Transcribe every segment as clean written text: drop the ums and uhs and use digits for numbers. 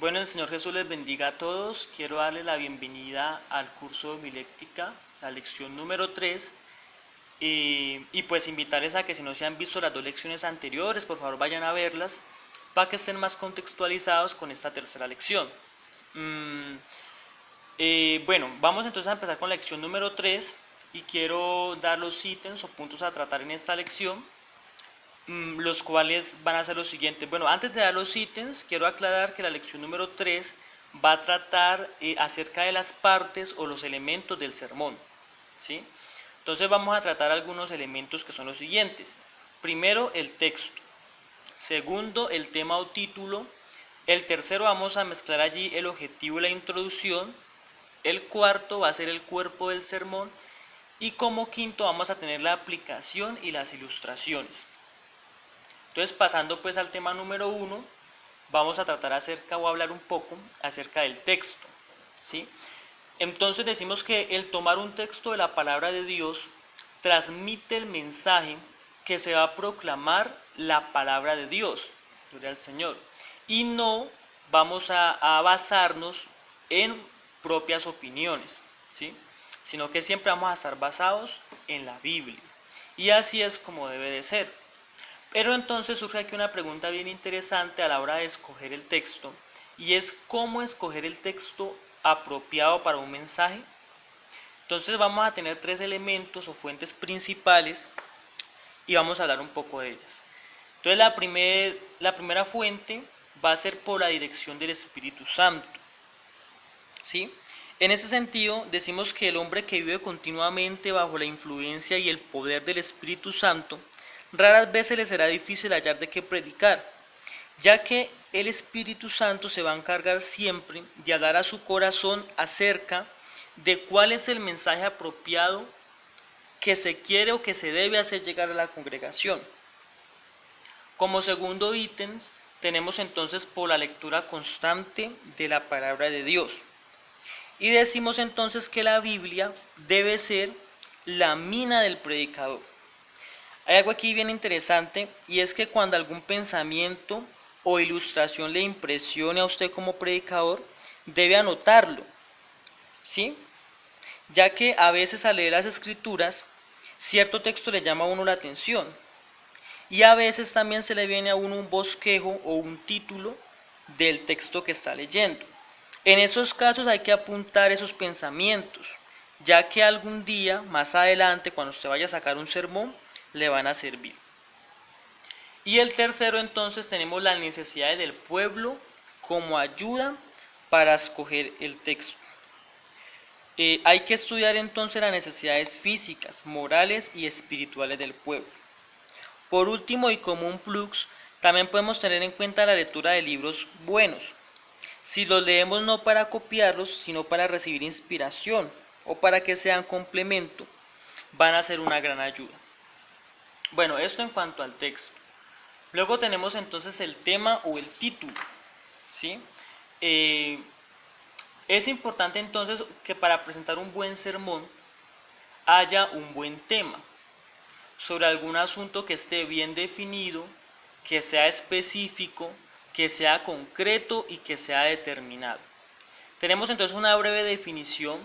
Bueno, el Señor Jesús les bendiga a todos. Quiero darles la bienvenida al curso de homiléctica, la lección número 3. Y pues invitarles a que si no se han visto las dos lecciones anteriores, por favor vayan a verlas para que estén más contextualizados con esta tercera lección. Mm, bueno, vamos entonces a empezar con la lección número 3 y quiero dar los ítems o puntos a tratar en esta lección, los cuales van a ser los siguientes. Bueno, antes de dar los ítems, quiero aclarar que la lección número 3 va a tratar acerca de las partes o los elementos del sermón, ¿sí? Entonces vamos a tratar algunos elementos que son los siguientes. Primero, el texto. Segundo, el tema o título. El tercero, vamos a mezclar allí el objetivo y la introducción. El cuarto va a ser el cuerpo del sermón. Y como quinto vamos a tener la aplicación y las ilustraciones. Entonces, pasando pues al tema número 1, vamos a tratar acerca o hablar un poco acerca del texto, ¿sí? Entonces decimos que el tomar un texto de la palabra de Dios transmite el mensaje que se va a proclamar la palabra de Dios, gloria al Señor, y no vamos a basarnos en propias opiniones, ¿sí? Sino que siempre vamos a estar basados en la Biblia. Y así es como debe de ser. Pero entonces surge aquí una pregunta bien interesante a la hora de escoger el texto, y es cómo escoger el texto apropiado para un mensaje. Entonces vamos a tener tres elementos o fuentes principales y vamos a hablar un poco de ellas. Entonces la primera fuente va a ser por la dirección del Espíritu Santo, ¿sí? En ese sentido, decimos que el hombre que vive continuamente bajo la influencia y el poder del Espíritu Santo, raras veces le será difícil hallar de qué predicar, ya que el Espíritu Santo se va a encargar siempre de hablar a su corazón acerca de cuál es el mensaje apropiado que se quiere o que se debe hacer llegar a la congregación. Como segundo ítem, tenemos entonces por la lectura constante de la palabra de Dios. Y decimos entonces que la Biblia debe ser la mina del predicador. Hay algo aquí bien interesante, y es que cuando algún pensamiento o ilustración le impresione a usted como predicador, debe anotarlo, ¿sí? Ya que a veces al leer las escrituras, cierto texto le llama a uno la atención, y a veces también se le viene a uno un bosquejo o un título del texto que está leyendo. En esos casos hay que apuntar esos pensamientos, ya que algún día, más adelante, cuando usted vaya a sacar un sermón, le van a servir. Y el tercero, entonces, tenemos las necesidades del pueblo como ayuda para escoger el texto. Hay que estudiar entonces las necesidades físicas, morales y espirituales del pueblo. Por último, y como un plus, también podemos tener en cuenta la lectura de libros buenos. Si los leemos no para copiarlos, sino para recibir inspiración o para que sean complemento, van a ser una gran ayuda. Bueno, esto en cuanto al texto. Luego tenemos entonces el tema o el título, ¿sí? Es importante entonces que para presentar un buen sermón haya un buen tema sobre algún asunto que esté bien definido, que sea específico, que sea concreto y que sea determinado. Tenemos entonces una breve definición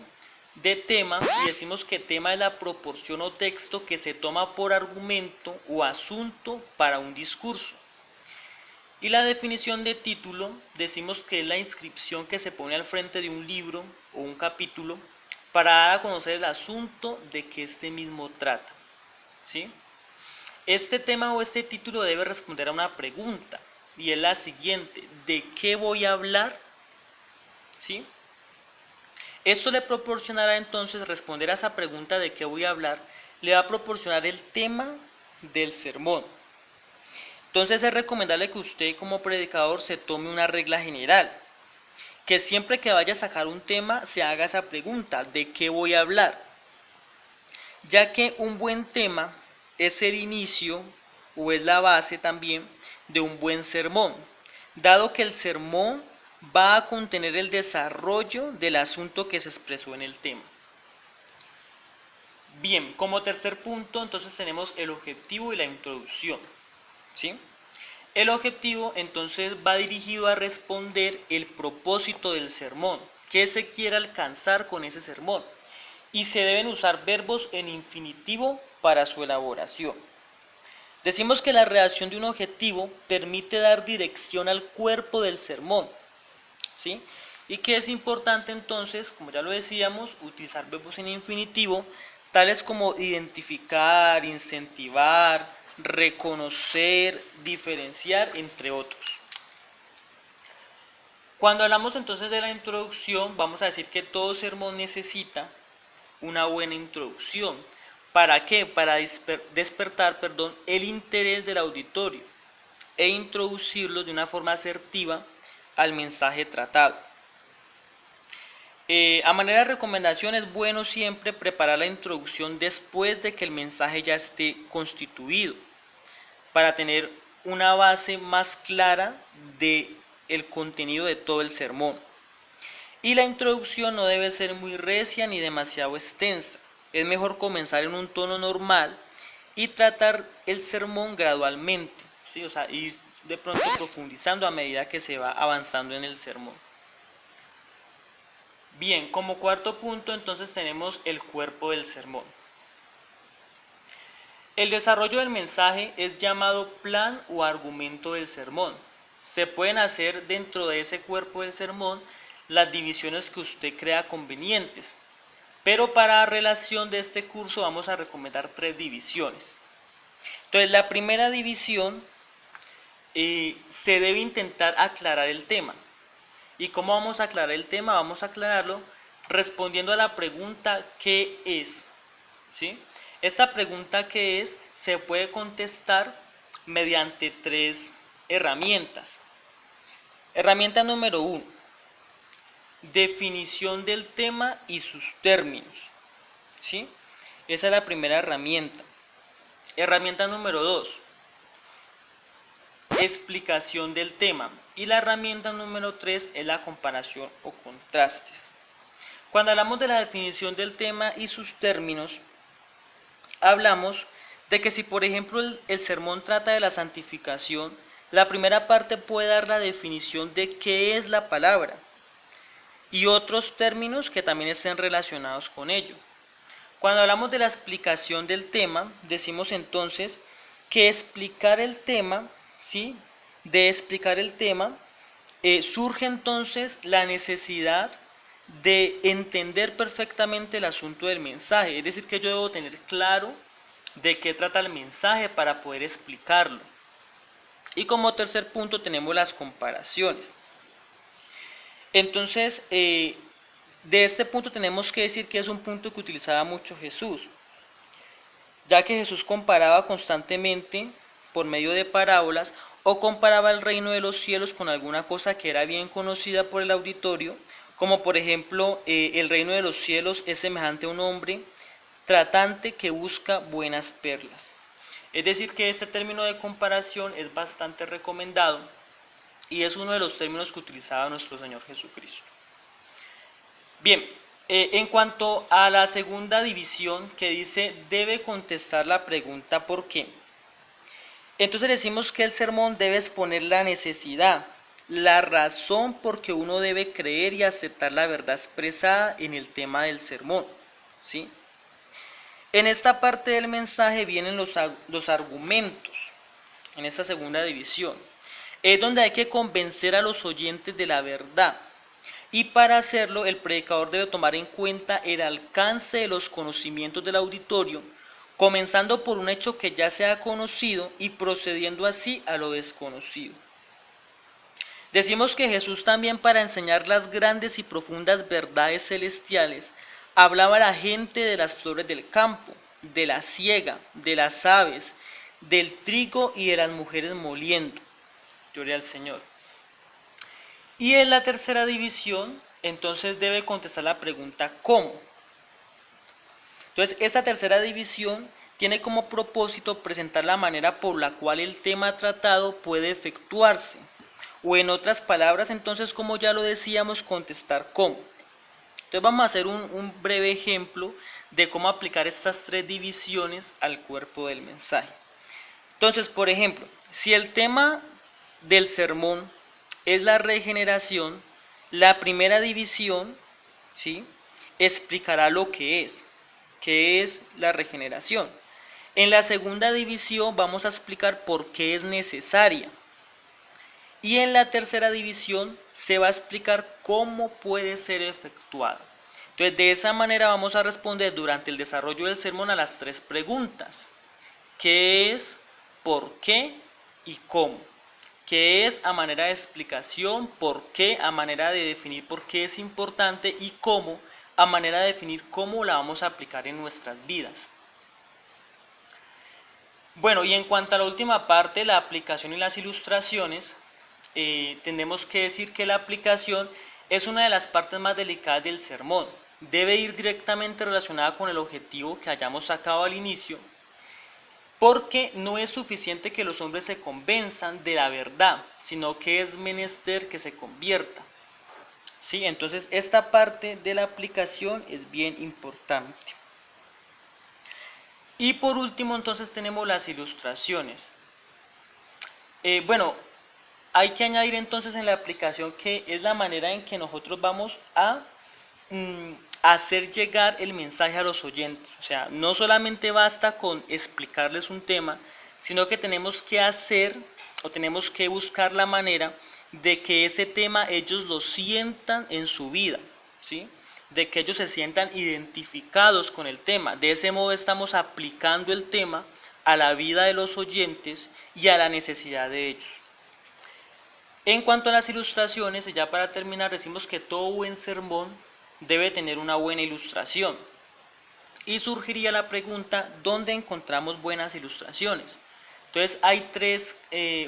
de tema y decimos que tema es la proporción o texto que se toma por argumento o asunto para un discurso. Y la definición de título decimos que es la inscripción que se pone al frente de un libro o un capítulo para dar a conocer el asunto de que este mismo trata, ¿sí? Este tema o este título debe responder a una pregunta, y es la siguiente: ¿de qué voy a hablar? ¿Sí? Esto le proporcionará entonces, responder a esa pregunta de qué voy a hablar, le va a proporcionar el tema del sermón. Entonces es recomendable que usted como predicador se tome una regla general, que siempre que vaya a sacar un tema se haga esa pregunta: ¿de qué voy a hablar? Ya que un buen tema es el inicio o es la base también de un buen sermón, dado que el sermón va a contener el desarrollo del asunto que se expresó en el tema. Bien, como tercer punto entonces tenemos el objetivo y la introducción, ¿sí? El objetivo entonces va dirigido a responder el propósito del sermón, qué se quiere alcanzar con ese sermón, y se deben usar verbos en infinitivo para su elaboración. Decimos que la redacción de un objetivo permite dar dirección al cuerpo del sermón, ¿sí? Y que es importante entonces, como ya lo decíamos, utilizar verbos en infinitivo, tales como identificar, incentivar, reconocer, diferenciar, entre otros. Cuando hablamos entonces de la introducción, vamos a decir que todo sermón necesita una buena introducción. ¿Para qué? Para despertar el interés del auditorio e introducirlo de una forma asertiva al mensaje tratado. A manera de recomendación, es bueno siempre preparar la introducción después de que el mensaje ya esté constituido, para tener una base más clara del contenido de todo el sermón. Y la introducción no debe ser muy recia ni demasiado extensa. Es mejor comenzar en un tono normal y tratar el sermón gradualmente, ¿sí? O sea, ir de pronto profundizando a medida que se va avanzando en el sermón. Bien, como cuarto punto entonces tenemos el cuerpo del sermón. El desarrollo del mensaje es llamado plan o argumento del sermón. Se pueden hacer dentro de ese cuerpo del sermón las divisiones que usted crea convenientes, pero para relación de este curso vamos a recomendar 3 divisiones. Entonces, la primera división se debe intentar aclarar el tema. ¿Y cómo vamos a aclarar el tema? Vamos a aclararlo respondiendo a la pregunta ¿qué es? ¿Sí? Esta pregunta ¿qué es? Se puede contestar mediante 3 herramientas. Herramienta número 1, definición del tema y sus términos, ¿sí? Esa es la primera herramienta. Herramienta número 2, explicación del tema. Y la herramienta número 3 es la comparación o contrastes. Cuando hablamos de la definición del tema y sus términos, hablamos de que si por ejemplo el sermón trata de la santificación, la primera parte puede dar la definición de qué es la palabra y otros términos que también estén relacionados con ello. Cuando hablamos de la explicación del tema, decimos entonces que explicar el tema, ¿sí? De explicar el tema, surge entonces la necesidad de entender perfectamente el asunto del mensaje. Es decir, que yo debo tener claro de qué trata el mensaje para poder explicarlo. Y como tercer punto tenemos las comparaciones. Entonces, de este punto tenemos que decir que es un punto que utilizaba mucho Jesús, ya que Jesús comparaba constantemente por medio de parábolas o comparaba el reino de los cielos con alguna cosa que era bien conocida por el auditorio, como por ejemplo el reino de los cielos es semejante a un hombre tratante que busca buenas perlas. Es decir, que este término de comparación es bastante recomendado y es uno de los términos que utilizaba nuestro Señor Jesucristo. Bien, en cuanto a la segunda división que dice debe contestar la pregunta ¿por qué? Entonces decimos que el sermón debe exponer la necesidad, la razón por que uno debe creer y aceptar la verdad expresada en el tema del sermón, ¿sí? En esta parte del mensaje vienen los argumentos, en esta segunda división. Es donde hay que convencer a los oyentes de la verdad. Y para hacerlo, el predicador debe tomar en cuenta el alcance de los conocimientos del auditorio, comenzando por un hecho que ya se ha conocido y procediendo así a lo desconocido. Decimos que Jesús también, para enseñar las grandes y profundas verdades celestiales, hablaba a la gente de las flores del campo, de la siega, de las aves, del trigo y de las mujeres moliendo. Gloria al Señor. Y en la tercera división, entonces debe contestar la pregunta ¿cómo? Entonces, esta tercera división tiene como propósito presentar la manera por la cual el tema tratado puede efectuarse. O en otras palabras, entonces, como ya lo decíamos, contestar cómo. Entonces vamos a hacer un breve ejemplo de cómo aplicar estas 3 divisiones al cuerpo del mensaje. Entonces, por ejemplo, si el tema del sermón es la regeneración, la primera división, ¿sí?, explicará lo que es la regeneración. En la segunda división vamos a explicar por qué es necesaria. Y en la tercera división se va a explicar cómo puede ser efectuada. Entonces, de esa manera vamos a responder durante el desarrollo del sermón a las 3 preguntas. ¿Qué es? ¿Por qué? ¿Y cómo? ¿Qué es a manera de explicación? ¿Por qué? A manera de definir por qué es importante. Y cómo a manera de definir cómo la vamos a aplicar en nuestras vidas. Bueno, y en cuanto a la última parte, la aplicación y las ilustraciones, tenemos que decir que la aplicación es una de las partes más delicadas del sermón. Debe ir directamente relacionada con el objetivo que hayamos sacado al inicio, porque no es suficiente que los hombres se convenzan de la verdad, sino que es menester que se convierta. ¿Sí? Entonces esta parte de la aplicación es bien importante. Y por último entonces tenemos las ilustraciones. Bueno, hay que añadir entonces en la aplicación que es la manera en que nosotros vamos a hacer llegar el mensaje a los oyentes. O sea, no solamente basta con explicarles un tema, sino que tenemos que hacer o tenemos que buscar la manera de que ese tema ellos lo sientan en su vida, ¿sí? De que ellos se sientan identificados con el tema. De ese modo estamos aplicando el tema a la vida de los oyentes y a la necesidad de ellos. En cuanto a las ilustraciones, y ya para terminar, decimos que todo buen sermón debe tener una buena ilustración. Y surgiría la pregunta, ¿dónde encontramos buenas ilustraciones? Entonces hay 3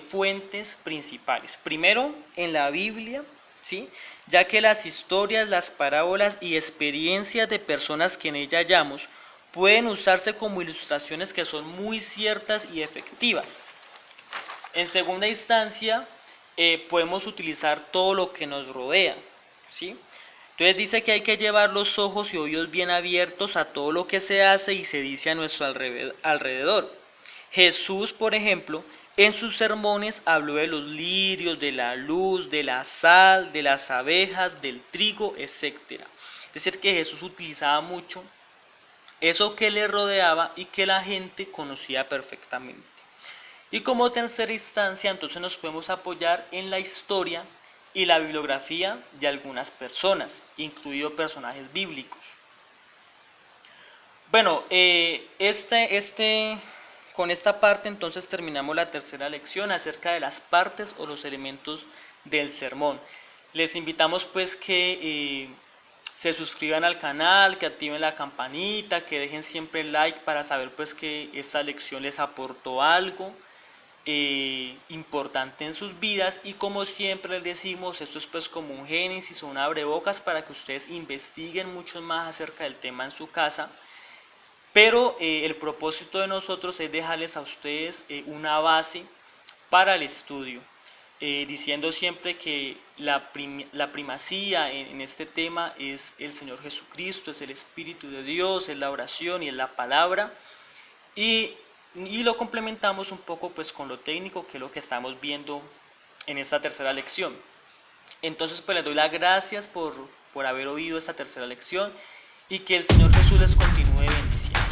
fuentes principales. Primero, en la Biblia, ¿sí?, ya que las historias, las parábolas y experiencias de personas que en ella hallamos pueden usarse como ilustraciones que son muy ciertas y efectivas. En segunda instancia, podemos utilizar todo lo que nos rodea, ¿sí? Entonces dice que hay que llevar los ojos y oídos bien abiertos a todo lo que se hace y se dice a nuestro alrededor. Jesús, por ejemplo, en sus sermones habló de los lirios, de la luz, de la sal, de las abejas, del trigo, etc. Es decir, que Jesús utilizaba mucho eso que le rodeaba y que la gente conocía perfectamente. Y como tercera instancia, entonces nos podemos apoyar en la historia y la bibliografía de algunas personas, incluidos personajes bíblicos. Bueno, con esta parte entonces terminamos la tercera lección acerca de las partes o los elementos del sermón. Les invitamos pues que se suscriban al canal, que activen la campanita, que dejen siempre el like para saber pues que esta lección les aportó algo importante en sus vidas. Y como siempre les decimos, esto es pues como un génesis o un abrebocas para que ustedes investiguen mucho más acerca del tema en su casa. Pero el propósito de nosotros es dejarles a ustedes una base para el estudio, diciendo siempre que la primacía en este tema es el Señor Jesucristo, es el Espíritu de Dios, es la oración y es la palabra. Y lo complementamos un poco pues con lo técnico, que es lo que estamos viendo en esta tercera lección. Entonces pues les doy las gracias por haber oído esta tercera lección y que el Señor Jesús les continúe bendiciendo.